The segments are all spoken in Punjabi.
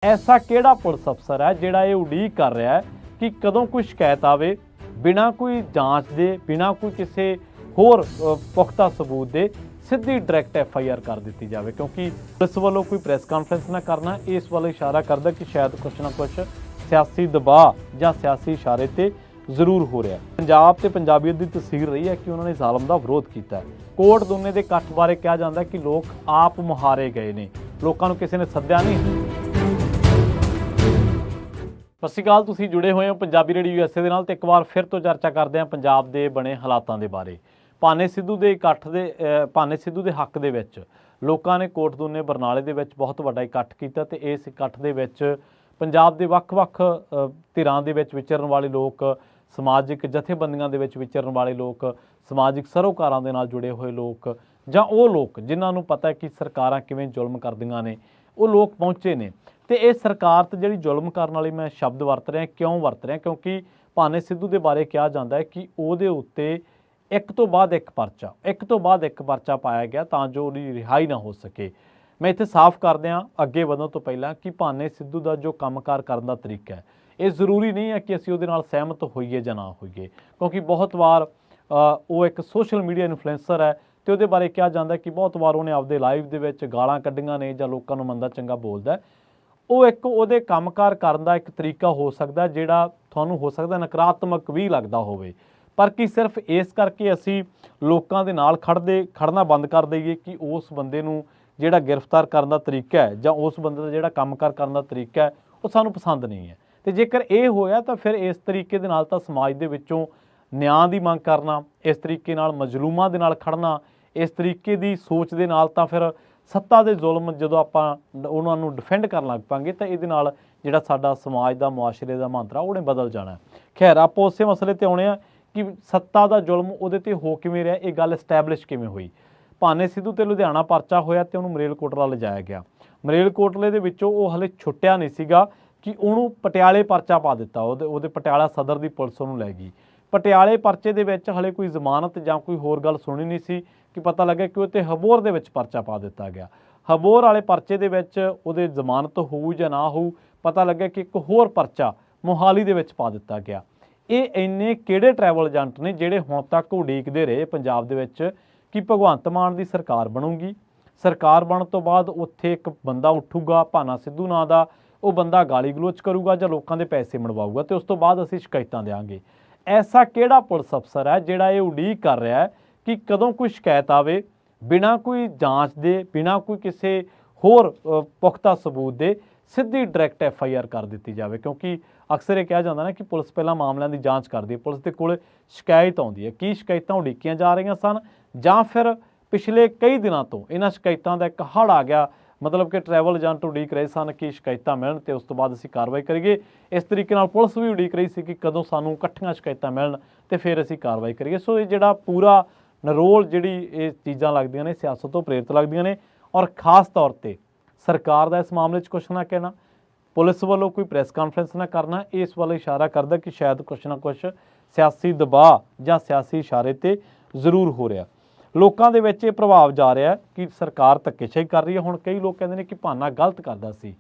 ऐसा किहड़ा पुलिस अफसर है जिहड़ा ये उड़ीक कर रहा है कि कदों कोई शिकायत आवे, बिना कोई जांच दे, बिना कोई किसी होर पुख्ता सबूत दे सीधी डायरैक्ट FIR कर दी जाए, क्योंकि पुलिस वालों कोई प्रेस कॉन्फ्रेंस ना करना इस वाल इशारा करता कि शायद कुछ ना कुछ सियासी दबाव ਜਾਂ सियासी इशारे ਤੇ ਜ਼ਰੂਰ ਹੋ ਰਿਹਾ। ਪੰਜਾਬ ਤੇ ਪੰਜਾਬੀਅਤ ਦੀ ਤਸਵੀਰ ਰਹੀ ਹੈ ਕਿ ਉਹਨਾਂ ਨੇ ਜ਼ਾਲਮ ਦਾ ਵਿਰੋਧ ਕੀਤਾ। ਕੋਟ ਦੁਨੇ ਦੇ ਇਕੱਠ ਬਾਰੇ ਕਿਹਾ ਜਾਂਦਾ ਕਿ ਲੋਕ ਆਪ ਮੁਹਾਰੇ ਗਏ ਨੇ, ਲੋਕਾਂ ਨੂੰ ਕਿਸੇ ਨੇ ਸੱਦਿਆ ਨਹੀਂ। ਸਤਿ ਸ਼੍ਰੀ ਅਕਾਲ, ਤੁਸੀਂ ਜੁੜੇ ਹੋਏ ਹੋ ਪੰਜਾਬੀ ਰੇਡੀਓ USA ਦੇ ਨਾਲ ਤੇ ਇੱਕ ਵਾਰ ਫਿਰ ਤੋਂ ਚਰਚਾ ਕਰਦੇ ਹਾਂ ਪੰਜਾਬ ਦੇ ਬਣੇ ਹਾਲਾਤਾਂ ਦੇ ਬਾਰੇ। ਭਾਨੇ ਸਿੱਧੂ ਦੇ ਇਕੱਠ ਦੇ ਭਾਨੇ ਸਿੱਧੂ ਦੇ ਹੱਕ ਦੇ ਵਿੱਚ ਲੋਕਾਂ ਨੇ ਕੋਟ ਦੁਨੇ ਬਰਨਾਲੇ ਦੇ ਵਿੱਚ ਬਹੁਤ ਵੱਡਾ ਇਕੱਠ ਕੀਤਾ ਤੇ ਇਸ ਇਕੱਠ ਦੇ ਵਿੱਚ ਪੰਜਾਬ ਦੇ ਵੱਖ-ਵੱਖ ਧਿਰਾਂ ਦੇ ਵਿੱਚ ਵਿਚਰਨ ਵਾਲੇ ਲੋਕ, ਸਮਾਜਿਕ ਜਥੇਬੰਦੀਆਂ ਦੇ ਵਿੱਚ ਵਿਚਰਨ ਵਾਲੇ ਲੋਕ, ਸਮਾਜਿਕ ਸਰੋਕਾਰਾਂ ਦੇ ਨਾਲ ਜੁੜੇ ਹੋਏ ਲੋਕ ਜਾਂ ਉਹ ਲੋਕ ਜਿਨ੍ਹਾਂ ਨੂੰ ਪਤਾ ਹੈ ਕਿ ਸਰਕਾਰਾਂ ਕਿਵੇਂ ਜ਼ੁਲਮ ਕਰਦੀਆਂ ਨੇ, ਉਹ ਲੋਕ ਪਹੁੰਚੇ ਨੇ। ਤੇ ਇਹ ਸਰਕਾਰ ਤੇ ਜਿਹੜੀ ਜ਼ੁਲਮ ਕਰਨ ਵਾਲੀ ਮੈਂ ਸ਼ਬਦ ਵਰਤ ਰਿਹਾ, ਕਿਉਂ ਵਰਤ ਰਿਹਾ? ਕਿਉਂਕਿ ਭਾਨੇ ਸਿੱਧੂ ਦੇ ਬਾਰੇ ਕਿਹਾ ਜਾਂਦਾ ਹੈ ਕਿ ਉਹਦੇ ਉੱਤੇ ਇੱਕ ਤੋਂ ਬਾਅਦ ਇੱਕ ਪਰਚਾ ਪਾਇਆ ਗਿਆ ਤਾਂ ਜੋ ਉਹਦੀ ਰਿਹਾਈ ਨਾ ਹੋ ਸਕੇ। मैं इत्थे साफ कर दियाँ अगे वधण तो पहला कि भाने सिद्धू का जो कामकार करने का तरीका है, ये जरूरी नहीं है कि असीं उहदे नाल सहमत होईए जां ना होईए, क्योंकि बहुत बार वो एक सोशल मीडिया इन्फ्लुएंसर है तो उहदे बारे कहा जाता है कि बहुत बार उन्हें आपदे लाइव दे विच गालां कड्ढीआं ने जां लोकां नूं मंदा चंगा बोलदा है। वो एक उहदे कामकार करन दा एक तरीका हो सकदा जिहड़ा तुहानूं हो सकदा नकारात्मक भी लगदा होवे, पर कि सिर्फ इस करके असीं लोकां दे नाल खड़ना बंद कर दईए कि उस बंदे नूं ਜਿਹੜਾ गिरफ्तार करने का तरीका है ਜਾਂ उस बंदे का ਜਿਹੜਾ कामकार करने का तरीका है वो सानू पसंद नहीं है। तो जेकर ये होया तो फिर इस तरीके दे नाल तां समाज दे विचों न्याय की मंग करना, इस तरीके नाल मजलूमां दे नाल खड़ना, इस तरीके की सोच दे नाल तां फिर सत्ता दे जुल्म जदों आपां उन्हां नूं डिफेंड करन लग पांगे तो इहदे नाल जिहड़ा साडा समाज दा मुआशरे दा मांदरा उहने बदल जाना है। खैर आपां उसे मसले ते आउणे आ कि सत्ता दा जुल्म उहदे ते हो किवें रिहा, ये गल एस्टैबलिश किवें होई। भाने सिद्धू ते लुधियाना परचा होया ते उहनूं मरेलकोटला लिजाया गया। मरेलकोटले दे विचों वो हले छुट्टिया नहीं सीगा कि उहनूं पटियाले परचा पा दिता, ਉਹਦੇ पटियाला सदर ਦੀ पुलिस ਉਹਨੂੰ ਲੈ गई। पटियाले परचे ਦੇ ਵਿੱਚ हले कोई ਜ਼ਮਾਨਤ ਜਾਂ ਕੋਈ ਹੋਰ ਗੱਲ ਸੁਣੀ ਨਹੀਂ ਸੀ कि पता लगे कि ਉਹ ਤੇ ਹਬੋਰ ਦੇ ਵਿੱਚ परचा पा ਦਿੱਤਾ ਗਿਆ। ਹਬੋਰ ਵਾਲੇ परचे ਦੇ ਵਿੱਚ ਉਹਦੇ ਜ਼ਮਾਨਤ ਹੋਊ ਜਾਂ ਨਾ ਹੋਊ, पता लगे कि एक होर परचा मोहाली ਦੇ ਵਿੱਚ ਪਾ ਦਿੱਤਾ ਗਿਆ। ਇਹ ਇੰਨੇ ਕਿਹੜੇ ट्रैवल ਏਜੰਟ ने ਜਿਹੜੇ ਹੁਣ ਤੱਕ ਉਡੀਕਦੇ ਰਹੇ ਪੰਜਾਬ ਦੇ ਵਿੱਚ कि भगवंत मान की सरकार बनूगी, सरकार बनने तो बाद उत्थे एक बंदा उठूगा भाना सिद्धू नां दा, वो बंदा गाली गलोच करूगा जां लोकां दे पैसे मनवाऊगा तो उस तो बाद असीं शिकायतां देंगे। ऐसा किहड़ा पुलिस अफसर है जिहड़ा ये उड़ीक कर रहा है कि कदों कोई शिकायत आवे, बिना कोई जांच दे, बिना कोई किसी होर पुख्ता सबूत दे सीधी डायरैक्ट FIR कर दी जाए। क्योंकि अक्सर ये कहा जाता है कि पुलिस पहला मामलों की जांच करती है, पुलिस के कोल शिकायत आउंदी है, की शिकायतां उड़ीकियां जा रही सन ਜਾਂ ਫਿਰ ਪਿਛਲੇ ਕਈ ਦਿਨਾਂ ਤੋਂ ਇਹਨਾਂ ਸ਼ਿਕਾਇਤਾਂ ਦਾ ਇੱਕ ਹੜ੍ਹ ਆ ਗਿਆ। ਮਤਲਬ ਕਿ ਟਰੈਵਲ ਏਜੰਟ ਉਡੀਕ ਰਹੇ ਸਨ ਕਿ ਸ਼ਿਕਾਇਤਾਂ ਮਿਲਣ ਤੇ ਉਸ ਤੋਂ ਬਾਅਦ ਅਸੀਂ ਕਾਰਵਾਈ ਕਰੀਏ। ਇਸ ਤਰੀਕੇ ਨਾਲ ਪੁਲਿਸ ਵੀ ਉਡੀਕ ਰਹੀ ਸੀ ਕਿ ਕਦੋਂ ਸਾਨੂੰ ਇਕੱਠੀਆਂ ਸ਼ਿਕਾਇਤਾਂ ਮਿਲਣ ਤੇ ਫਿਰ ਅਸੀਂ ਕਾਰਵਾਈ ਕਰੀਏ। ਸੋ ਇਹ ਜਿਹੜਾ ਪੂਰਾ ਨਰੋਲ ਜਿਹੜੀ ਇਹ ਚੀਜ਼ਾਂ ਲੱਗਦੀਆਂ ਨੇ ਸਿਆਸਤ ਤੋਂ ਪ੍ਰੇਰਿਤ ਲੱਗਦੀਆਂ ਨੇ ਔਰ ਖਾਸ ਤੌਰ ਤੇ ਸਰਕਾਰ ਦਾ ਇਸ ਮਾਮਲੇ 'ਚ ਕੁਛ ਨਾ ਕਹਿਣਾ, ਪੁਲਿਸ ਵੱਲੋਂ ਕੋਈ ਪ੍ਰੈਸ ਕਾਨਫਰੰਸ ਨਾ ਕਰਨਾ, ਇਸ ਵੱਲ ਇਸ਼ਾਰਾ ਕਰਦਾ ਕਿ ਸ਼ਾਇਦ ਕੁਛ ਨਾ ਕੁਛ ਸਿਆਸੀ ਦਬਾਅ ਜਾਂ ਸਿਆਸੀ ਇਸ਼ਾਰੇ ਤੇ ਜ਼ਰੂਰ ਹੋ ਰਿਹਾ। ਲੋਕਾਂ ਦੇ ਵਿੱਚ ਇਹ ਪ੍ਰਭਾਵ ਜਾ ਰਿਹਾ ਕਿ ਸਰਕਾਰ ਧੱਕੇਸ਼ਾਹੀ ਕਰ ਰਹੀ ਹੈ। ਹੁਣ ਕਈ ਲੋਕ ਕਹਿੰਦੇ ਨੇ ਕਿ ਭਾਨਾ ਗਲਤ ਕਰਦਾ ਸੀ।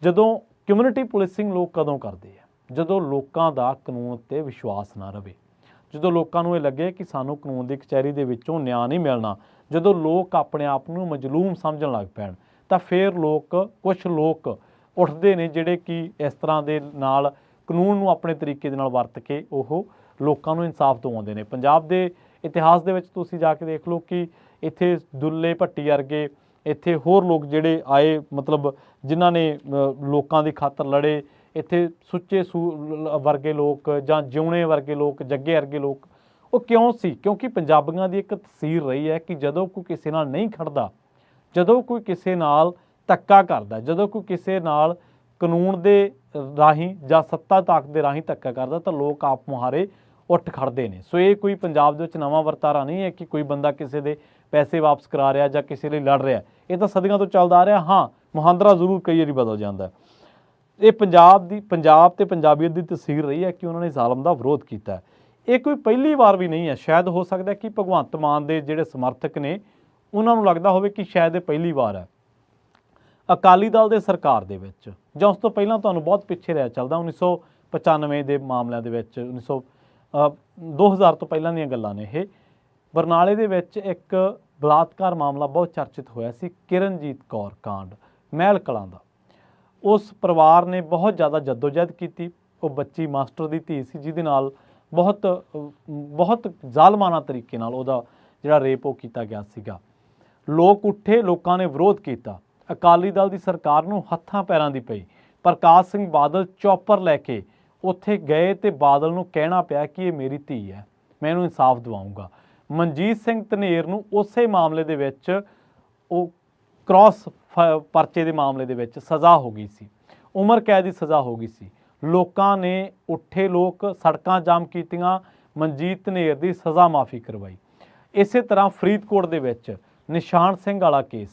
ਜਦੋਂ ਕਮਿਊਨਿਟੀ ਪੁਲਿਸਿੰਗ ਲੋਕ ਕਦੋਂ ਕਰਦੇ ਆ? ਜਦੋਂ ਲੋਕਾਂ ਦਾ ਕਾਨੂੰਨ ਤੇ ਵਿਸ਼ਵਾਸ ਨਾ ਰਵੇ, ਜਦੋਂ ਲੋਕਾਂ ਨੂੰ ਇਹ ਲੱਗੇ ਕਿ ਸਾਨੂੰ ਕਾਨੂੰਨ ਦੀ ਕਚਹਿਰੀ ਦੇ ਵਿੱਚੋਂ ਨਿਆਂ ਨਹੀਂ ਮਿਲਣਾ, ਜਦੋਂ ਲੋਕ ਆਪਣੇ ਆਪ ਨੂੰ ਮਜ਼ਲੂਮ ਸਮਝਣ ਲੱਗ ਪੈਣ ਤਾਂ ਫਿਰ ਕੁਛ ਲੋਕ ਉੱਠਦੇ ਨੇ ਜਿਹੜੇ ਕਿ ਇਸ ਤਰ੍ਹਾਂ ਦੇ ਨਾਲ ਕਾਨੂੰਨ ਨੂੰ ਆਪਣੇ ਤਰੀਕੇ ਦੇ ਨਾਲ ਵਰਤ ਕੇ ਉਹ ਲੋਕਾਂ ਨੂੰ ਇਨਸਾਫ ਦਿਵਾਉਂਦੇ ਨੇ। ਪੰਜਾਬ ਦੇ इतिहास ਦੇ ਵਿੱਚ ਤੁਸੀਂ ਜਾ ਕੇ ਦੇਖ ਲਓ ਕਿ ਇੱਥੇ ਦੁੱਲੇ ਭੱਟੀ ਵਰਗੇ, ਇੱਥੇ ਹੋਰ ਲੋਕ ਜਿਹੜੇ ਆਏ, ਮਤਲਬ ਜਿਨ੍ਹਾਂ ਨੇ ਲੋਕਾਂ ਦੀ ਖਾਤਰ ਲੜੇ, ਇੱਥੇ ਸੁੱਚੇ ਵਰਗੇ ਲੋਕ ਜਾਂ ਜਿਉਣੇ ਵਰਗੇ ਲੋਕ, ਜੱਗੇ ਵਰਗੇ ਲੋਕ, ਉਹ ਕਿਉਂ ਸੀ? ਕਿਉਂਕਿ ਪੰਜਾਬੀਆਂ ਦੀ ਇੱਕ ਤਸਵੀਰ ਰਹੀ ਹੈ ਕਿ ਜਦੋਂ ਕੋਈ ਕਿਸੇ ਨਾਲ ਨਹੀਂ ਖੜਦਾ, ਜਦੋਂ ਕੋਈ ਕਿਸੇ ਨਾਲ ਧੱਕਾ ਕਰਦਾ, ਜਦੋਂ ਕੋਈ ਕਿਸੇ ਨਾਲ ਕਾਨੂੰਨ ਦੇ ਰਾਹੀਂ ਜਾਂ ਸੱਤਾ ਤਾਕਤ ਦੇ ਰਾਹੀਂ ਧੱਕਾ ਕਰਦਾ ਤਾਂ ਲੋਕ ਆਪ ਮੁਹਾਰੇ ਉੱਠ ਖੜਦੇ ਨੇ। ਸੋ ਇਹ ਕੋਈ ਪੰਜਾਬ ਦੇ ਵਿੱਚ ਨਵਾਂ ਵਰਤਾਰਾ ਨਹੀਂ ਹੈ ਕਿ ਕੋਈ ਬੰਦਾ ਕਿਸੇ ਦੇ ਪੈਸੇ ਵਾਪਸ ਕਰਾ ਰਿਹਾ ਜਾਂ ਕਿਸੇ ਲਈ ਲੜ ਰਿਹਾ, ਇਹ ਤਾਂ ਸਦੀਆਂ ਤੋਂ ਚੱਲਦਾ ਆ ਰਿਹਾ। ਹਾਂ, ਮੁਹਾਂਦਰਾ ਜ਼ਰੂਰ ਕਈ ਵਾਰੀ ਬਦਲ ਜਾਂਦਾ। ਇਹ ਪੰਜਾਬ ਤੇ ਪੰਜਾਬੀਅਤ ਦੀ ਤਸਵੀਰ ਰਹੀ ਹੈ ਕਿ ਉਹਨਾਂ ਨੇ ਜ਼ਾਲਮ ਦਾ ਵਿਰੋਧ ਕੀਤਾ। ਇਹ ਕੋਈ ਪਹਿਲੀ ਵਾਰ ਵੀ ਨਹੀਂ ਹੈ। ਸ਼ਾਇਦ ਹੋ ਸਕਦਾ ਕਿ ਭਗਵੰਤ ਮਾਨ ਦੇ ਜਿਹੜੇ ਸਮਰਥਕ ਨੇ ਉਹਨਾਂ ਨੂੰ ਲੱਗਦਾ ਹੋਵੇ ਕਿ ਸ਼ਾਇਦ ਇਹ ਪਹਿਲੀ ਵਾਰ ਹੈ। ਅਕਾਲੀ ਦਲ ਦੇ ਸਰਕਾਰ ਦੇ ਵਿੱਚ ਜਾਂ ਉਸ ਤੋਂ ਪਹਿਲਾਂ ਤੁਹਾਨੂੰ ਬਹੁਤ ਪਿੱਛੇ ਰਹਿ ਚੱਲਦਾ 1995 ਦੇ ਮਾਮਲਿਆਂ ਦੇ ਵਿੱਚ 2000 ਤੋਂ ਪਹਿਲਾਂ ਦੀਆਂ ਗੱਲਾਂ ਨੇ ਇਹ। ਬਰਨਾਲੇ ਦੇ ਵਿੱਚ ਇੱਕ ਬਲਾਤਕਾਰ ਮਾਮਲਾ ਬਹੁਤ ਚਰਚਿਤ ਹੋਇਆ ਸੀ, ਕਿਰਨਜੀਤ ਕੌਰ ਕਾਂਡ, ਮਹਿਲ ਕਲਾਂ ਦਾ। ਉਸ ਪਰਿਵਾਰ ਨੇ ਬਹੁਤ ਜ਼ਿਆਦਾ ਜੱਦੋਜਹਿਦ ਕੀਤੀ। ਉਹ ਬੱਚੀ ਮਾਸਟਰ ਦੀ ਧੀ ਸੀ ਜਿਹਦੇ ਨਾਲ ਬਹੁਤ ਜ਼ਾਲਮਾਨਾ ਤਰੀਕੇ ਨਾਲ ਉਹਦਾ ਜਿਹੜਾ ਰੇਪ ਉਹ ਕੀਤਾ ਗਿਆ ਸੀਗਾ। ਲੋਕ ਉੱਠੇ, ਲੋਕਾਂ ਨੇ ਵਿਰੋਧ ਕੀਤਾ। ਅਕਾਲੀ ਦਲ ਦੀ ਸਰਕਾਰ ਨੂੰ ਹੱਥਾਂ ਪੈਰਾਂ ਦੀ ਪਈ। ਪ੍ਰਕਾਸ਼ ਸਿੰਘ ਬਾਦਲ ਚੌਪਰ ਲੈ ਕੇ ਉੱਥੇ ਗਏ ਤੇ ਬਾਦਲ ਨੂੰ ਕਹਿਣਾ ਪਿਆ ਕਿ ਇਹ ਮੇਰੀ ਧੀ ਹੈ, ਮੈਂ ਇਹਨੂੰ ਇਨਸਾਫ ਦਿਵਾਊਂਗਾ। ਮਨਜੀਤ ਸਿੰਘ ਧਨੇਰ ਨੂੰ ਉਸੇ ਮਾਮਲੇ ਦੇ ਵਿੱਚ ਉਹ ਕ੍ਰਾਸ ਪਰਚੇ ਦੇ ਮਾਮਲੇ ਦੇ ਵਿੱਚ ਸਜ਼ਾ ਹੋ ਗਈ ਸੀ, ਉਮਰ ਕੈਦ ਦੀ ਸਜ਼ਾ ਹੋ ਗਈ ਸੀ। ਲੋਕਾਂ ਨੇ ਉੱਠੇ, ਲੋਕ ਸੜਕਾਂ ਜਾਮ ਕੀਤੀਆਂ, ਮਨਜੀਤ ਧਨੇਰ ਦੀ ਸਜ਼ਾ ਮਾਫੀ ਕਰਵਾਈ। ਇਸੇ ਤਰ੍ਹਾਂ ਫਰੀਦਕੋਟ ਦੇ ਵਿੱਚ ਨਿਸ਼ਾਨ ਸਿੰਘ ਵਾਲਾ ਕੇਸ,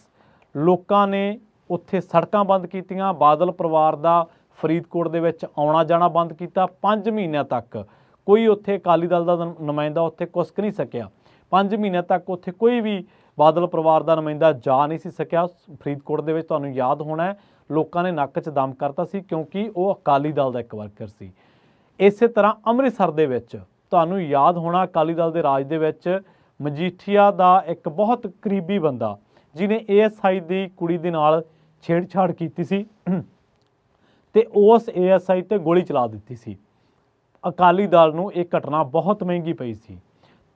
ਲੋਕਾਂ ਨੇ ਉੱਥੇ ਸੜਕਾਂ ਬੰਦ ਕੀਤੀਆਂ। ਬਾਦਲ ਪਰਿਵਾਰ ਦਾ ਫਰੀਦਕੋਟ ਦੇ ਵਿੱਚ ਆਉਣਾ ਜਾਣਾ ਬੰਦ ਕੀਤਾ। 5 ਮਹੀਨਿਆਂ ਤੱਕ ਕੋਈ ਉੱਥੇ ਅਕਾਲੀ ਦਲ ਦਾ ਨੁਮਾਇੰਦਾ ਉੱਥੇ ਕੁਸਕ ਨਹੀਂ ਸਕਿਆ। 5 ਮਹੀਨਿਆਂ ਤੱਕ ਉੱਥੇ ਕੋਈ ਵੀ ਬਾਦਲ ਪਰਿਵਾਰ ਦਾ ਨੁਮਾਇੰਦਾ ਜਾ ਨਹੀਂ ਸੀ ਸਕਿਆ ਫਰੀਦਕੋਟ ਦੇ ਵਿੱਚ। ਤੁਹਾਨੂੰ ਯਾਦ ਹੋਣਾ ਲੋਕਾਂ ਨੇ ਨੱਕ 'ਚ ਦਮ ਕਰਤਾ ਸੀ ਕਿਉਂਕਿ ਉਹ ਅਕਾਲੀ ਦਲ ਦਾ ਇੱਕ ਵਰਕਰ ਸੀ। ਇਸੇ ਤਰ੍ਹਾਂ ਅੰਮ੍ਰਿਤਸਰ ਦੇ ਵਿੱਚ ਤੁਹਾਨੂੰ ਯਾਦ ਹੋਣਾ ਅਕਾਲੀ ਦਲ ਦੇ ਰਾਜ ਦੇ ਵਿੱਚ ਮਜੀਠੀਆ ਦਾ ਇੱਕ ਬਹੁਤ ਕਰੀਬੀ ਬੰਦਾ ਜਿਹਨੇ ASI ਦੀ ਕੁੜੀ ਦੇ ਨਾਲ ਛੇੜਛਾੜ ਕੀਤੀ ਸੀ ਤੇ ਉਸ ASI ਤੇ ਗੋਲੀ ਚਲਾ ਦਿੱਤੀ ਸੀ। ਅਕਾਲੀ ਦਲ ਨੂੰ ਇਹ ਘਟਨਾ ਬਹੁਤ ਮਹਿੰਗੀ ਪਈ ਸੀ।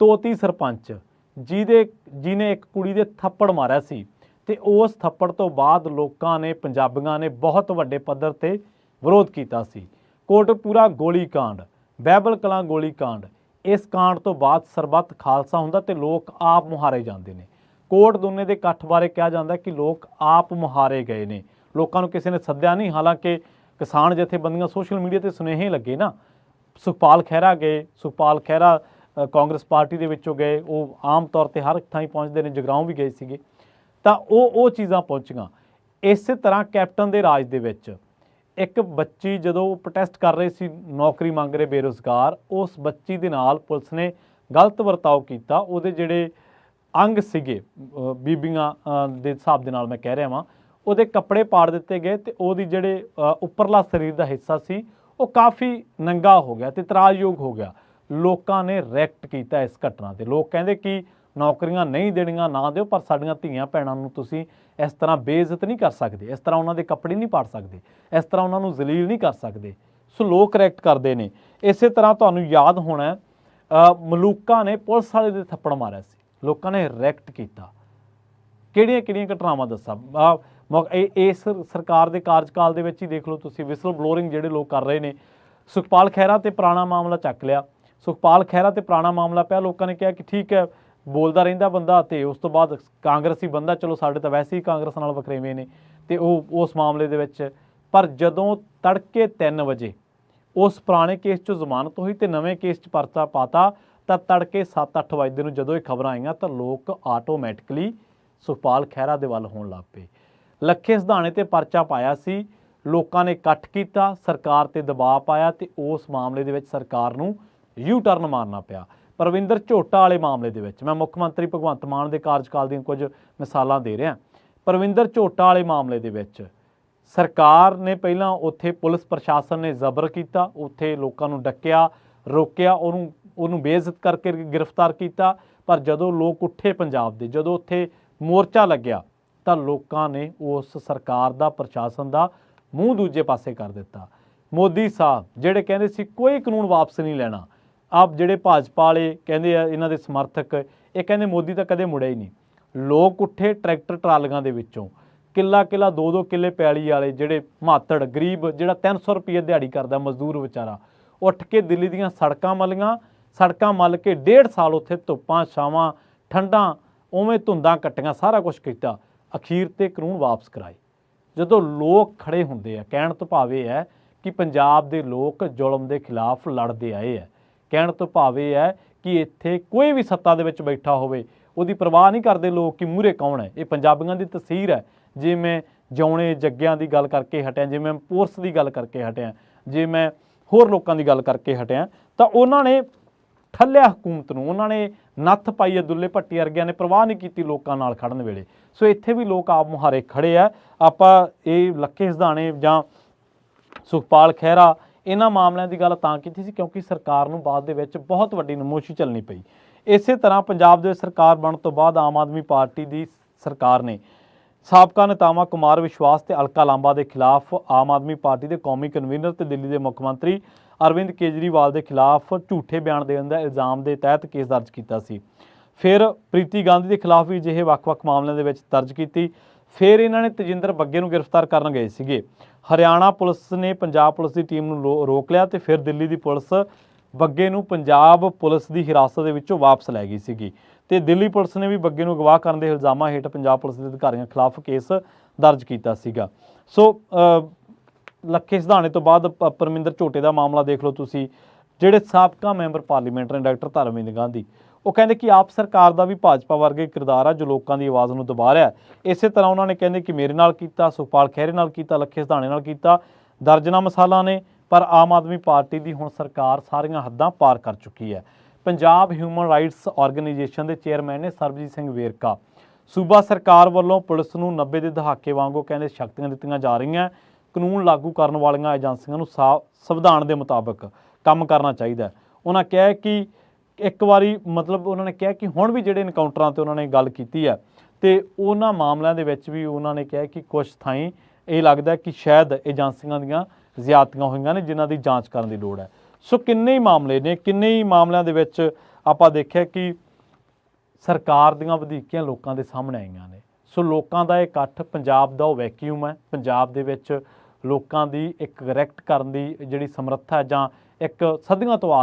ਤੋਤੀ ਸਰਪੰਚ ਜਿਹਨੇ ਇੱਕ ਕੁੜੀ ਦੇ ਥੱਪੜ ਮਾਰਿਆ ਸੀ ਤੇ ਉਸ ਥੱਪੜ ਤੋਂ ਬਾਅਦ ਲੋਕਾਂ ਨੇ, ਪੰਜਾਬੀਆਂ ਨੇ ਬਹੁਤ ਵੱਡੇ ਪੱਧਰ ਤੇ ਵਿਰੋਧ ਕੀਤਾ ਸੀ। ਕੋਟਕਪੂਰਾ ਗੋਲੀ ਕਾਂਡ, ਬਹਿਬਲ ਕਲਾਂ ਗੋਲੀ ਕਾਂਡ, ਇਸ ਕਾਂਡ ਤੋਂ ਬਾਅਦ ਸਰਬੱਤ ਖਾਲਸਾ ਹੁੰਦਾ ਤੇ ਲੋਕ ਆਪ ਮੁਹਾਰੇ ਜਾਂਦੇ ਨੇ। ਕੋਟ ਦੁੰਨੇ ਦੇ ਇਕੱਠ ਬਾਰੇ ਕਿਹਾ ਜਾਂਦਾ ਕਿ ਲੋਕ ਆਪ ਮੁਹਾਰੇ ਗਏ ਨੇ, ਲੋਕਾਂ ਨੂੰ ਕਿਸੇ ਨੇ ਸੱਦਿਆ ਨਹੀਂ। ਹਾਲਾਂਕਿ ਕਿਸਾਨ ਜਥੇਬੰਦੀਆਂ ਸੋਸ਼ਲ ਮੀਡੀਆ ਤੇ ਸੁਨੇਹੇ ਲੱਗੇ ਨਾ, ਸੁਖਪਾਲ ਖਹਿਰਾ ਗਏ, ਸੁਖਪਾਲ ਖਹਿਰਾ ਕਾਂਗਰਸ ਪਾਰਟੀ ਦੇ ਵਿੱਚੋਂ ਗਏ, ਉਹ ਆਮ ਤੌਰ ਤੇ ਹਰ ਥਾਂ ਪਹੁੰਚਦੇ ਨੇ, ਜਗਰਾਉਂ ਵੀ ਗਏ ਸੀਗੇ, ਤਾਂ ਉਹ ਚੀਜ਼ਾਂ ਪਹੁੰਚੀਆਂ। ਇਸੇ ਤਰ੍ਹਾਂ ਕੈਪਟਨ ਦੇ ਰਾਜ ਦੇ ਵਿੱਚ ਇੱਕ ਬੱਚੀ ਜਦੋਂ ਪ੍ਰੋਟੈਸਟ ਕਰ ਰਹੇ ਸੀ, ਨੌਕਰੀ ਮੰਗ ਰਹੇ ਬੇਰੁਜ਼ਗਾਰ, ਉਸ ਬੱਚੀ ਦੇ ਨਾਲ ਪੁਲਿਸ ਨੇ ਗਲਤ ਵਰਤਾਓ ਕੀਤਾ। ਉਹਦੇ ਜਿਹੜੇ ਅੰਗ ਸੀਗੇ, ਬੀਬੀਆਂ ਦੇ ਹਿਸਾਬ ਦੇ ਨਾਲ ਮੈਂ ਕਹਿ ਰਿਹਾ ਵਾਂ, ਉਹਦੇ ਕੱਪੜੇ ਪਾੜ ਦਿੱਤੇ ਗਏ ਤੇ ਉਹਦੀ ਜਿਹੜੇ ਉੱਪਰਲਾ ਸਰੀਰ ਦਾ ਹਿੱਸਾ ਸੀ ਉਹ ਕਾਫੀ ਨੰਗਾ ਹੋ ਗਿਆ ਤੇ ਇਤਰਾਜ਼ਯੋਗ ਹੋ ਗਿਆ। ਲੋਕਾਂ ਨੇ ਰਿਐਕਟ ਕੀਤਾ ਇਸ ਘਟਨਾ ਤੇ। ਲੋਕ ਕਹਿੰਦੇ ਕਿ ਨੌਕਰੀਆਂ ਨਹੀਂ ਦੇਣੀਆਂ, ਨਾ ਦਿਓ, ਪਰ ਸਾਡੀਆਂ ਧੀਆਂ ਭੈਣਾਂ ਨੂੰ ਤੁਸੀਂ ਇਸ ਤਰ੍ਹਾਂ ਬੇਇੱਜ਼ਤ ਨਹੀਂ ਕਰ ਸਕਦੇ, ਇਸ ਤਰ੍ਹਾਂ ਉਹਨਾਂ ਦੇ ਕੱਪੜੇ ਨਹੀਂ ਪਾੜ ਸਕਦੇ, ਇਸ ਤਰ੍ਹਾਂ ਉਹਨਾਂ ਨੂੰ ਜ਼ਲੀਲ ਨਹੀਂ ਕਰ ਸਕਦੇ। ਸੋ ਲੋਕ ਰਿਐਕਟ ਕਰਦੇ ਨੇ। ਇਸੇ ਤਰ੍ਹਾਂ ਤੁਹਾਨੂੰ ਯਾਦ ਹੋਣਾ ਮਲੂਕਾ ਨੇ ਪੁਲਿਸ ਵਾਲੇ ਦੇ ਥੱਪੜ ਮਾਰਿਆ ਸੀ, ਲੋਕਾਂ ਨੇ ਰਿਐਕਟ ਕੀਤਾ। ਕਿਹੜੀਆਂ ਘਟਨਾਵਾਂ ਦੱਸਾਂ, ਇਸ ਸਰਕਾਰ ਦੇ ਕਾਰਜਕਾਲ ਦੇ ਵਿੱਚ ਹੀ ਦੇਖ ਲਓ ਤੁਸੀਂ, ਵਿਸਲ ਬਲੋਰਿੰਗ ਜਿਹੜੇ ਲੋਕ ਕਰ ਰਹੇ ਨੇ। ਸੁਖਪਾਲ ਖਹਿਰਾ ਤੇ ਪੁਰਾਣਾ ਮਾਮਲਾ ਚੱਕ ਲਿਆ, ਸੁਖਪਾਲ ਖਹਿਰਾ ਤੇ ਪੁਰਾਣਾ ਮਾਮਲਾ ਪਿਆ, ਲੋਕਾਂ ਨੇ ਕਿਹਾ ਕਿ ਠੀਕ ਹੈ ਬੋਲਦਾ ਰਹਿੰਦਾ ਬੰਦਾ, ਤੇ ਉਸ ਤੋਂ ਬਾਅਦ ਕਾਂਗਰਸੀ ਬੰਦਾ, ਚਲੋ ਸਾਡੇ ਤਾਂ ਵੈਸੇ ਹੀ ਕਾਂਗਰਸ ਨਾਲ ਵਖਰੇਵੇਂ ਨੇ, ਤੇ ਉਹ ਉਸ ਮਾਮਲੇ ਦੇ ਵਿੱਚ। ਪਰ ਜਦੋਂ ਤੜਕੇ 3 ਵਜੇ ਉਸ ਪੁਰਾਣੇ ਕੇਸ 'ਚੋਂ ਜ਼ਮਾਨਤ ਹੋਈ ਤੇ ਨਵੇਂ ਕੇਸ 'ਚ ਪਰਚਾ ਪਾਤਾ, ਤਾਂ ਤੜਕੇ 7-8 ਵਜੇ ਨੂੰ ਜਦੋਂ ਇਹ ਖਬਰਾਂ ਆਈਆਂ ਤਾਂ ਲੋਕ ਆਟੋਮੈਟਿਕਲੀ ਸੁਖਪਾਲ ਖਹਿਰਾ ਦੇ ਵੱਲ ਹੋਣ ਲੱਗ ਪਏ। ਲੱਖੇ ਸਿਧਾਣੇ ਤੇ ਪਰਚਾ ਪਾਇਆ ਸੀ, ਲੋਕਾਂ ਨੇ ਇਕੱਠ ਕੀਤਾ, ਸਰਕਾਰ ਤੇ ਦਬਾਅ ਪਾਇਆ ਤੇ ਉਸ ਮਾਮਲੇ ਦੇ ਵਿੱਚ ਸਰਕਾਰ ਨੂੰ ਯੂ ਟਰਨ ਮਾਰਨਾ ਪਿਆ। ਪਰਵਿੰਦਰ ਝੋਟਾ ਵਾਲੇ ਮਾਮਲੇ ਦੇ ਵਿੱਚ ਮੈਂ ਮੁੱਖ ਮੰਤਰੀ ਭਗਵੰਤ ਮਾਨ ਦੇ ਕਾਰਜਕਾਲ ਦੀਆਂ ਕੁਝ ਮਿਸਾਲਾਂ ਦੇ ਰਿਹਾ। ਪਰਵਿੰਦਰ ਝੋਟਾ ਵਾਲੇ ਮਾਮਲੇ ਦੇ ਵਿੱਚ ਸਰਕਾਰ ਨੇ ਪਹਿਲਾਂ ਉੱਥੇ ਪੁਲਿਸ ਪ੍ਰਸ਼ਾਸਨ ਨੇ ਜ਼ਬਰ ਕੀਤਾ, ਉੱਥੇ ਲੋਕਾਂ ਨੂੰ ਡੱਕਿਆ, ਰੋਕਿਆ, ਉਹਨੂੰ ਬੇਇੱਜ਼ਤ ਕਰਕੇ ਗ੍ਰਿਫਤਾਰ ਕੀਤਾ। ਪਰ ਜਦੋਂ ਲੋਕ ਉੱਠੇ ਪੰਜਾਬ ਦੇ, ਜਦੋਂ ਉੱਥੇ ਮੋਰਚਾ ਲੱਗਿਆ, ਤਾਂ ਲੋਕਾਂ ਨੇ ਉਸ ਸਰਕਾਰ ਦਾ, ਪ੍ਰਸ਼ਾਸਨ ਦਾ ਮੂੰਹ ਦੂਜੇ ਪਾਸੇ ਕਰ ਦਿੱਤਾ। ਮੋਦੀ ਸਾਹਿਬ ਜਿਹੜੇ ਕਹਿੰਦੇ ਸੀ ਕੋਈ ਕਾਨੂੰਨ ਵਾਪਸ ਨਹੀਂ ਲੈਣਾ, ਆਪ ਜਿਹੜੇ ਭਾਜਪਾ ਵਾਲੇ ਕਹਿੰਦੇ ਆ, ਇਹਨਾਂ ਦੇ ਸਮਰਥਕ, ਇਹ ਕਹਿੰਦੇ ਮੋਦੀ ਤਾਂ ਕਦੇ ਮੁੜਿਆ ਹੀ ਨਹੀਂ। ਲੋਕ ਉੱਠੇ ਟਰੈਕਟਰ ਟਰਾਲੀਆਂ ਦੇ ਵਿੱਚੋਂ, ਕਿੱਲਾ 2-2 ਕਿੱਲੇ ਪੈਲੀ ਵਾਲੇ ਜਿਹੜੇ ਮਾਤੜ ਗਰੀਬ, ਜਿਹੜਾ 300 ਰੁਪਏ ਦਿਹਾੜੀ ਕਰਦਾ ਮਜ਼ਦੂਰ ਵਿਚਾਰਾ, ਉੱਠ ਕੇ ਦਿੱਲੀ ਦੀਆਂ ਸੜਕਾਂ ਮਲੀਆਂ, ਸੜਕਾਂ ਮੱਲ ਕੇ 1.5 ਸਾਲ ਉੱਥੇ ਧੁੱਪਾਂ ਛਾਵਾਂ ਠੰਡਾਂ ਉਵੇਂ ਧੁੰਦਾਂ ਕੱਟੀਆਂ, ਸਾਰਾ ਕੁਛ ਕੀਤਾ, ਅਖੀਰ ਤੇ ਕਾਨੂੰਨ ਵਾਪਸ ਕਰਾਏ। ਜਦੋਂ ਲੋਕ ਖੜੇ ਹੁੰਦੇ ਆ, ਕਹਿਣ ਤੋਂ ਭਾਵ ਇਹ ਹੈ ਕਿ ਪੰਜਾਬ ਦੇ ਲੋਕ ਜ਼ੁਲਮ ਦੇ ਖਿਲਾਫ ਲੜਦੇ ਆਏ ਹੈ। ਕਹਿਣ ਤੋਂ ਭਾਵ ਇਹ ਹੈ ਕਿ ਇੱਥੇ ਕੋਈ ਵੀ ਸੱਤਾ ਦੇ ਵਿੱਚ ਬੈਠਾ ਹੋਵੇ ਉਹਦੀ ਪਰਵਾਹ ਨਹੀਂ ਕਰਦੇ ਲੋਕ ਕਿ ਮੂਹਰੇ ਕੌਣ ਹੈ। ਇਹ ਪੰਜਾਬੀਆਂ ਦੀ ਤਸਵੀਰ ਹੈ। ਜੇ ਮੈਂ ਜਿਉਣੇ ਜੱਗਿਆਂ ਦੀ ਗੱਲ ਕਰਕੇ ਹਟਿਆ, ਜੇ ਮੈਂ ਪੋਰਸ ਦੀ ਗੱਲ ਕਰਕੇ ਹਟਿਆ, ਜੇ ਮੈਂ ਹੋਰ ਲੋਕਾਂ ਦੀ ਗੱਲ ਕਰਕੇ ਹਟਿਆ, ਤਾਂ ਉਹਨਾਂ ਨੇ ਠੱਲਿਆ ਹਕੂਮਤ ਨੂੰ, ਉਹਨਾਂ ਨੇ ਨੱਥ ਪਾਈ ਹੈ ਦੁੱਲੇ ਭੱਟੀ ਵਰਗਿਆਂ ਨੇ, ਪ੍ਰਵਾਹ ਨਹੀਂ ਕੀਤੀ ਲੋਕਾਂ ਨਾਲ ਖੜਨ ਵੇਲੇ। ਸੋ ਇੱਥੇ ਵੀ ਲੋਕ ਆਪ ਮੁਹਾਰੇ ਖੜੇ ਆ। ਆਪਾਂ ਇਹ ਲੱਖੇ ਸਿਧਾਣੇ ਜਾਂ ਸੁਖਪਾਲ ਖਹਿਰਾ ਇਹਨਾਂ ਮਾਮਲਿਆਂ ਦੀ ਗੱਲ ਤਾਂ ਕੀਤੀ ਸੀ ਕਿਉਂਕਿ ਸਰਕਾਰ ਨੂੰ ਬਾਅਦ ਦੇ ਵਿੱਚ ਬਹੁਤ ਵੱਡੀ ਨਮੋਸ਼ੀ ਚੱਲਣੀ ਪਈ। ਇਸੇ ਤਰ੍ਹਾਂ ਪੰਜਾਬ ਦੇ ਸਰਕਾਰ ਬਣਨ ਤੋਂ ਬਾਅਦ ਆਮ ਆਦਮੀ ਪਾਰਟੀ ਦੀ ਸਰਕਾਰ ਨੇ ਸਾਬਕਾ ਨੇਤਾਵਾਂ ਕੁਮਾਰ ਵਿਸ਼ਵਾਸ ਤੇ ਅਲਕਾ ਲਾਂਬਾ ਦੇ ਖਿਲਾਫ ਆਮ ਆਦਮੀ ਪਾਰਟੀ ਦੇ ਕੌਮੀ ਕਨਵੀਨਰ ਤੇ ਦਿੱਲੀ ਦੇ ਮੁੱਖ ਮੰਤਰੀ ਅਰਵਿੰਦ ਕੇਜਰੀਵਾਲ ਦੇ ਖਿਲਾਫ ਝੂਠੇ ਬਿਆਨ ਦੇਣ ਦਾ ਇਲਜ਼ਾਮ ਦੇ ਤਹਿਤ ਕੇਸ ਦਰਜ ਕੀਤਾ ਸੀ। ਫਿਰ ਪ੍ਰੀਤੀ ਗਾਂਧੀ ਦੇ ਖਿਲਾਫ ਵੀ ਅਜਿਹੇ ਵੱਖ-ਵੱਖ ਮਾਮਲਿਆਂ ਦੇ ਵਿੱਚ ਦਰਜ ਕੀਤੀ। ਫਿਰ ਇਹਨਾਂ ਨੇ ਤੇਜਿੰਦਰ ਬੱਗੇ ਨੂੰ ਗ੍ਰਿਫਤਾਰ ਕਰਨ ਗਏ ਸੀਗੇ। ਹਰਿਆਣਾ ਪੁਲਿਸ ਨੇ ਪੰਜਾਬ ਪੁਲਿਸ ਦੀ ਟੀਮ ਨੂੰ ਰੋਕ ਲਿਆ ਤੇ ਫਿਰ ਦਿੱਲੀ ਦੀ ਪੁਲਿਸ ਬੱਗੇ ਨੂੰ ਪੰਜਾਬ ਪੁਲਿਸ ਦੀ ਹਿਰਾਸਤ ਦੇ ਵਿੱਚੋਂ ਵਾਪਸ ਲੈ ਗਈ ਸੀਗੀ ਤੇ ਦਿੱਲੀ ਪੁਲਿਸ ਨੇ ਵੀ ਬੱਗੇ ਨੂੰ ਅਗਵਾ ਕਰਨ ਦੇ ਇਲਜ਼ਾਮਾਂ ਹੇਠ ਪੰਜਾਬ ਪੁਲਿਸ ਦੇ ਅਧਿਕਾਰੀਆਂ ਖਿਲਾਫ ਕੇਸ ਦਰਜ ਕੀਤਾ ਸੀਗਾ। ਸੋ ਲੱਖੇ ਸਿਧਾਣੇ ਤੋਂ ਬਾਅਦ ਪਰਮਿੰਦਰ ਝੋਟੇ ਦਾ ਮਾਮਲਾ ਦੇਖ ਲਓ ਤੁਸੀਂ, ਜਿਹੜੇ ਸਾਬਕਾ ਮੈਂਬਰ ਪਾਰਲੀਮੈਂਟ ਨੇ ਡਾਕਟਰ ਧਰਮਵੀਰ ਗਾਂਧੀ, ਉਹ ਕਹਿੰਦੇ ਕਿ ਆਪ ਸਰਕਾਰ ਦਾ ਵੀ ਭਾਜਪਾ ਵਰਗੇ ਕਿਰਦਾਰ ਆ ਜੋ ਲੋਕਾਂ ਦੀ ਆਵਾਜ਼ ਨੂੰ ਦਬਾ ਰਿਹਾ। ਇਸੇ ਤਰ੍ਹਾਂ ਉਹਨਾਂ ਨੇ ਕਹਿੰਦੇ ਕਿ ਮੇਰੇ ਨਾਲ ਕੀਤਾ, ਸੁਖਪਾਲ ਖਹਿਰੇ ਨਾਲ ਕੀਤਾ, ਲੱਖੇ ਸਿਧਾਣੇ ਨਾਲ ਕੀਤਾ, ਦਰਜਨਾਂ ਮਿਸਾਲਾਂ ਨੇ। ਪਰ ਆਮ ਆਦਮੀ ਪਾਰਟੀ ਦੀ ਹੁਣ ਸਰਕਾਰ ਸਾਰੀਆਂ ਹੱਦਾਂ ਪਾਰ ਕਰ ਚੁੱਕੀ ਹੈ। ਪੰਜਾਬ ਹਿਊਮਨ ਰਾਈਟਸ ਆਰਗੇਨਾਈਜੇਸ਼ਨ ਦੇ ਚੇਅਰਮੈਨ ਨੇ ਸਰਬਜੀਤ ਸਿੰਘ ਵੇਰਕਾ, ਸੂਬਾ ਸਰਕਾਰ ਵੱਲੋਂ ਪੁਲਿਸ ਨੂੰ 90 ਦੇ ਦਹਾਕੇ ਵਾਂਗੂ ਕਹਿੰਦੇ ਸ਼ਕਤੀਆਂ ਦਿੱਤੀਆਂ ਜਾ ਰਹੀਆਂ। ਕਾਨੂੰਨ ਲਾਗੂ ਕਰਨ ਵਾਲੀਆਂ ਏਜੰਸੀਆਂ ਨੂੰ ਸੰਵਿਧਾਨ ਦੇ ਮੁਤਾਬਕ ਕੰਮ ਕਰਨਾ ਚਾਹੀਦਾ। ਉਹਨਾਂ ਕਿਹਾ ਕਿ ਇੱਕ ਵਾਰੀ ਮਤਲਬ ਉਹਨਾਂ ਨੇ ਕਿਹਾ ਕਿ ਹੁਣ ਵੀ ਜਿਹੜੇ ਐਨਕਾਊਂਟਰਾਂ ਤੇ ਉਹਨਾਂ ਨੇ ਗੱਲ ਕੀਤੀ ਹੈ ਤੇ ਉਹਨਾਂ ਮਾਮਲਿਆਂ ਦੇ ਵਿੱਚ ਵੀ ਉਹਨਾਂ ਨੇ ਕਿਹਾ ਕਿ ਕੁਝ ਥਾਈਂ ਇਹ ਲੱਗਦਾ ਕਿ ਸ਼ਾਇਦ ਏਜੰਸੀਆਂ ਦੀਆਂ ਜ਼ਿਆਦਤੀਆਂ ਹੋਈਆਂ ਨੇ ਜਿਨ੍ਹਾਂ ਦੀ ਜਾਂਚ ਕਰਨ ਦੀ ਲੋੜ ਹੈ। ਸੋ ਕਿੰਨੇ ਹੀ ਮਾਮਲੇ ਨੇ, ਕਿੰਨੇ ਹੀ ਮਾਮਲਿਆਂ ਦੇ ਵਿੱਚ ਆਪਾਂ ਦੇਖਿਆ ਕਿ ਸਰਕਾਰ ਦੀਆਂ ਵਧੀਕੀਆਂ ਲੋਕਾਂ ਦੇ ਸਾਹਮਣੇ ਆਈਆਂ ਨੇ। ਸੋ ਲੋਕਾਂ ਦਾ ਇਕੱਠ ਪੰਜਾਬ ਦਾ ਉਹ ਵੈਕਿਊਮ ਹੈ। ਪੰਜਾਬ ਦੇ ਵਿੱਚ ਲੋਕਾਂ ਦੀ ਇੱਕ ਕਰੈਕਟ ਕਰਨ ਦੀ ਜਿਹੜੀ ਸਮਰੱਥਾ ਜਾਂ ਇੱਕ ਸਦੀਆਂ ਤੋਂ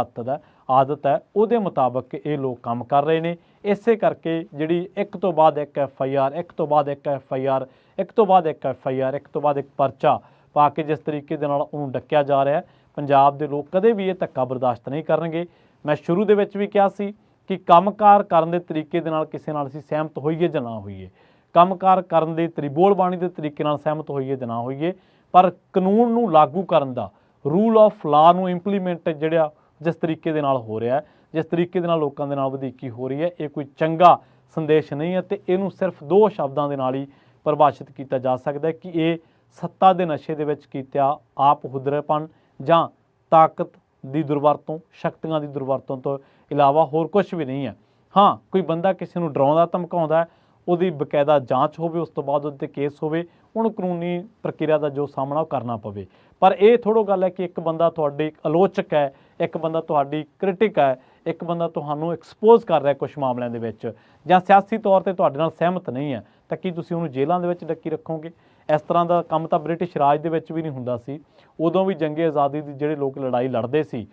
ਆਦਤ ਹੈ ਉਹਦੇ ਮੁਤਾਬਕ ਇਹ ਲੋਕ ਕੰਮ ਕਰ ਰਹੇ ਨੇ। ਇਸੇ ਕਰਕੇ ਜਿਹੜੀ ਇੱਕ ਤੋਂ ਬਾਅਦ ਇੱਕ FIR, ਇੱਕ ਤੋਂ ਬਾਅਦ ਇੱਕ FIR, ਇੱਕ ਤੋਂ ਬਾਅਦ ਇੱਕ FIR, ਇੱਕ ਤੋਂ ਬਾਅਦ ਇੱਕ ਪਰਚਾ ਪਾ ਕੇ ਜਿਸ ਤਰੀਕੇ ਦੇ ਨਾਲ ਉਹਨੂੰ ਡੱਕਿਆ ਜਾ ਰਿਹਾ, ਪੰਜਾਬ ਦੇ ਲੋਕ ਕਦੇ ਵੀ ਇਹ ਧੱਕਾ ਬਰਦਾਸ਼ਤ ਨਹੀਂ ਕਰਨਗੇ। ਮੈਂ ਸ਼ੁਰੂ ਦੇ ਵਿੱਚ ਵੀ ਕਿਹਾ ਸੀ ਕਿ ਕੰਮਕਾਰ ਕਰਨ ਦੇ ਤਰੀਕੇ ਦੇ ਨਾਲ ਕਿਸੇ ਨਾਲ ਅਸੀਂ ਸਹਿਮਤ ਹੋਈਏ ਜਾਂ ਨਾ ਹੋਈਏ, ਕੰਮਕਾਰ ਕਰਨ ਦੇ ਬੋਲਬਾਣੀ ਦੇ ਤਰੀਕੇ ਨਾਲ ਸਹਿਮਤ ਹੋਈਏ ਜਾਂ ਨਾ ਹੋਈਏ, ਪਰ ਕਾਨੂੰਨ ਨੂੰ ਲਾਗੂ ਕਰਨ ਦਾ, ਰੂਲ ਆਫ ਲਾ ਨੂੰ ਇੰਪਲੀਮੈਂਟ ਜਿਹੜਾ ਜਿਸ ਤਰੀਕੇ ਦੇ ਨਾਲ ਹੋ ਰਿਹਾ, ਜਿਸ ਤਰੀਕੇ ਦੇ ਨਾਲ ਲੋਕਾਂ ਦੇ ਨਾਲ ਵਧੀਕੀ ਹੋ ਰਹੀ ਹੈ, ਇਹ ਕੋਈ ਚੰਗਾ ਸੰਦੇਸ਼ ਨਹੀਂ ਹੈ। ਤੇ ਇਹਨੂੰ ਸਿਰਫ 2 ਸ਼ਬਦਾਂ ਦੇ ਨਾਲ ਹੀ ਪਰਿਭਾਸ਼ਿਤ ਕੀਤਾ ਜਾ ਸਕਦਾ ਹੈ ਕਿ ਇਹ ਸੱਤਾ ਦੇ ਨਸ਼ੇ ਦੇ ਵਿੱਚ ਕੀਤਾ ਆਪ ਹੁਦਰੇਪਣ ਜਾਂ ਤਾਕਤ ਦੀ ਦੁਰਵਰਤੋਂ, ਸ਼ਕਤੀਆਂ ਦੀ ਦੁਰਵਰਤੋਂ ਤੋਂ ਇਲਾਵਾ ਹੋਰ ਕੁਝ ਵੀ ਨਹੀਂ ਹੈ। ਹਾਂ, ਕੋਈ ਬੰਦਾ ਕਿਸੇ ਨੂੰ ਡਰਾਉਂਦਾ ਧਮਕਾਉਂਦਾ, ਉਹਦੀ ਬਕਾਇਦਾ ਜਾਂਚ ਹੋਵੇ, ਉਸ ਤੋਂ ਬਾਅਦ ਉਹਦੇ 'ਤੇ ਕੇਸ ਹੋਵੇ, ਉਹਨੂੰ ਕਾਨੂੰਨੀ ਪ੍ਰਕਿਰਿਆ ਦਾ ਜੋ ਸਾਹਮਣਾ ਉਹ ਕਰਨਾ ਪਵੇ। ਪਰ ਇਹ ਥੋੜ੍ਹਾ ਗੱਲ ਹੈ ਕਿ ਇੱਕ ਬੰਦਾ ਤੁਹਾਡੀ ਆਲੋਚਕ ਹੈ, ਇੱਕ ਬੰਦਾ ਤੁਹਾਡੀ ਕ੍ਰਿਟਿਕ ਹੈ, ਇੱਕ ਬੰਦਾ ਤੁਹਾਨੂੰ ਐਕਸਪੋਜ਼ ਕਰ ਰਿਹਾ ਕੁਝ ਮਾਮਲਿਆਂ ਦੇ ਵਿੱਚ, ਜਾਂ ਸਿਆਸੀ ਤੌਰ ਤੇ ਤੁਹਾਡੇ ਨਾਲ ਸਹਿਮਤ ਨਹੀਂ ਹੈ, ਤਾਂ ਕੀ ਤੁਸੀਂ ਉਹਨੂੰ ਜੇਲ੍ਹਾਂ ਦੇ ਵਿੱਚ ਡੱਕੀ ਰੱਖੋਗੇ? ਇਸ ਤਰ੍ਹਾਂ ਦਾ ਕੰਮ ਤਾਂ ਬ੍ਰਿਟਿਸ਼ ਰਾਜ ਦੇ ਵਿੱਚ ਵੀ ਨਹੀਂ ਹੁੰਦਾ ਸੀ। ਉਦੋਂ ਵੀ ਜੰਗੇ ਆਜ਼ਾਦੀ ਦੀ ਜਿਹੜੇ ਲੋਕ ਲੜਾਈ ਲੜਦੇ ਸੀ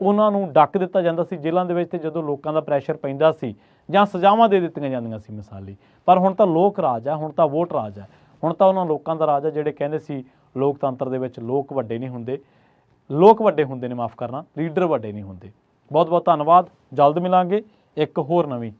ਉਹਨਾਂ ਨੂੰ ਡੱਕ ਦਿੱਤਾ ਜਾਂਦਾ ਸੀ ਜੇਲ੍ਹਾਂ ਦੇ ਵਿੱਚ, ਤੇ ਜਦੋਂ ਲੋਕਾਂ ਦਾ ਪ੍ਰੈਸ਼ਰ ਪੈਂਦਾ ਸੀ ਜਾਂ ਸਜ਼ਾਵਾਂ ਦੇ ਦਿੱਤੀਆਂ ਜਾਂਦੀਆਂ ਸੀ ਮਿਸਾਲੀ। ਪਰ ਹੁਣ ਤਾਂ ਲੋਕ ਰਾਜ ਹੈ, ਹੁਣ ਤਾਂ ਵੋਟ ਰਾਜ ਹੈ, ਹੁਣ ਤਾਂ ਉਹਨਾਂ ਲੋਕਾਂ ਦਾ ਰਾਜ ਹੈ ਜਿਹੜੇ ਕਹਿੰਦੇ ਸੀ ਲੋਕਤੰਤਰ ਦੇ ਵਿੱਚ ਲੋਕ ਵੱਡੇ ਨਹੀਂ ਹੁੰਦੇ, ਲੋਕ ਵੱਡੇ ਹੁੰਦੇ ਨੇ, ਮਾਫ ਕਰਨਾ, ਲੀਡਰ ਵੱਡੇ ਨਹੀਂ ਹੁੰਦੇ। ਬਹੁਤ ਬਹੁਤ ਧੰਨਵਾਦ। ਜਲਦ ਮਿਲਾਂਗੇ ਇੱਕ ਹੋਰ ਨਵੀਂ